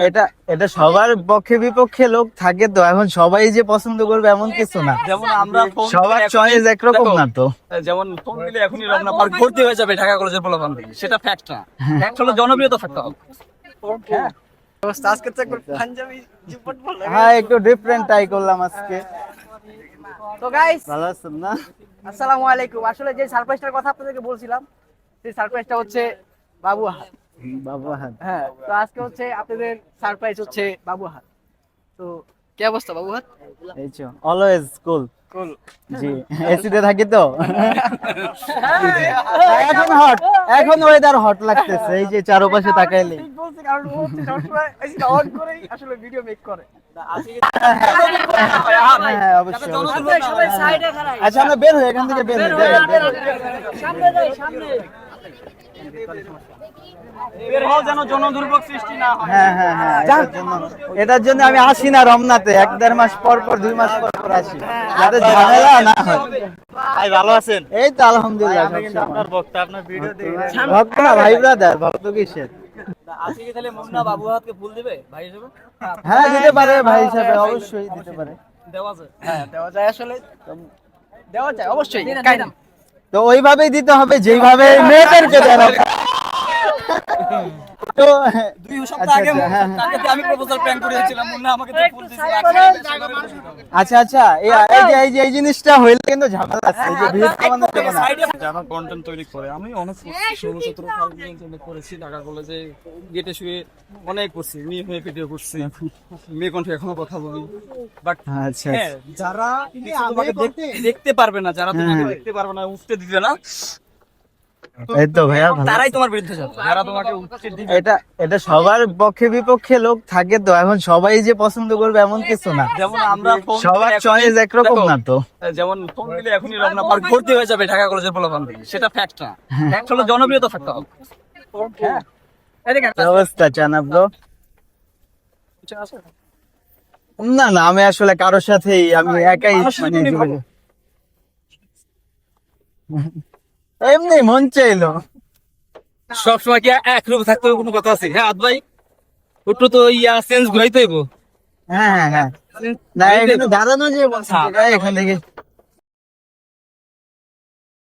এটা এটা সবার পক্ষে বিপক্ষে লোক থাকে, তো এখন সবাই যে পছন্দ করবে এমন কিছু না। যেমন আমরা সবার চয়েস একরকম না তো। যেমন ফোন দিলে এখনই রমনা পার্ক ভর্তি হয়ে যাবে ঢাকা কলেজের পোলাপান থেকে, সেটা ফ্যাক্ট না। ফ্যাক্ট হলো জনপ্রিয়তা থাকতে হবে। হ্যাঁ, হ্যাঁ, একটু ডিফারেন্ট ট্রাই করলাম আজকে। তো গাইস, ভালো আছেন না? আসসালামু আলাইকুম। আসলে যে সারপ্রাইজটার কথা আপনাদেরকে বলছিলাম, সেই সারপ্রাইজটা হচ্ছে বাবুহাট। বাবুহাট। হ্যাঁ, তো আজকে হচ্ছে আপনাদের সারপ্রাইজ হচ্ছে বাবুহাট। তো কি অবস্থা বাবুহাট? এই তো অলওয়েজ কুল। কুল। জি, এসিতে থাকি তো। এখন হট, এখন ওয়েদার হট লাগতেছে, এই যে চারপাশে তাকাইলে। ঠিক বলছি, কারণ ও হচ্ছে সবসময় এসিটা অন করেই আসলে ভিডিও মেক করে। হ্যাঁ, অবশ্যই অবশ্যই। সবাই সাইডে খাড়াই। আচ্ছা, আমরা বের হই, এখান থেকে বের হই, বের হই। সামনে যাই, সামনে। বের হও যেন জনদুর্ভোগ সৃষ্টি না হয়। হ্যাঁ হ্যাঁ হ্যাঁ, এটার জন্য আমি আসি না রমনাতে, 1-1.5 মাস পর পর, 2 মাস পর পর আসি, যাতে ঝামেলা না হয়। ভাই ভালো আছেন? এই তো আলহামদুলিল্লাহ। আপনার ভক্ত, আপনার ভিডিও দেখে ভক্ত না ভাই, ব্রাদার। ভক্ত কিসের? আজকে কি তাহলে মুন্না বাবুহাটকে ফুল দিবে ভাই হিসেবে? হ্যাঁ, দিতে পারে ভাই হিসাবে, অবশ্যই দিতে পারে। দেওয়া যায়। হ্যাঁ, দেওয়া যায় আসলে। দেওয়া যায় অবশ্যই। কাইন্ড তো ওইভাবেই দিতে হবে যেইভাবে মেয়েদেরকে দেওয়া হয়। তো 2 সপ্তাহ আগে হ্যাঁ, তাকে আমি প্রপোজাল প্ল্যান করেছিলাম, মুন্না আমাকে দিয়ে ফুল দিয়েছিল। আচ্ছা আচ্ছা, এই জিনিসটা হইলে কিন্তু ঝামেলা আছে, এই যে ভিড় কমানো যাবে না। যারা কন্টেন্ট তৈরি করে, আমি অনেক 16-17 সাল পর্যন্ত করেছি ঢাকা কলেজে, গেটে শুয়ে অনেক করছি, মেয়ে হয়ে ভিডিও করছি, মেয়ে কণ্ঠে এখনো কথা বলি। বাট আচ্ছা যারা তোমাকে দেখতে পারবে না, যারা তোমাকে দেখতে পারবে না, উঠতে দিবে না, এই তো ভাইয়া ভালো। তারাই তোমার বিরুদ্ধে যাবে। যারা তোমাকে উঠতে দিবে, এটা এটা সবার পক্ষে বিপক্ষে লোক থাকে, তো এখন সবাই যে পছন্দ করবে এমন কিছু না। যেমন আমরা সবার চয়েস একরকম না তো। যেমন ফোন দিলে এখনই রমনা পার্ক ভর্তি হয়ে যাবে ঢাকা কলেজের পোলাপান থেকে, সেটা ফ্যাক্ট না। ফ্যাক্ট হলো জনপ্রিয়তা থাকতে হবে। হ্যাঁ, কি অবস্থা চানা ব্রো? না না, আমি আসলে কারোর সাথেই, আমি একাই মানে জীবনে এমনি মন চাইলো। সবসময় কি একরূপ থাকতে হবে কোনো কথা আছে? হ্যাঁ আদ ভাই, একটু তো চেঞ্জ ঘুরাইতে হইব। হ্যাঁ হ্যাঁ হ্যাঁ, না এখানে দাঁড়ানো যে বলছি, এখান থেকে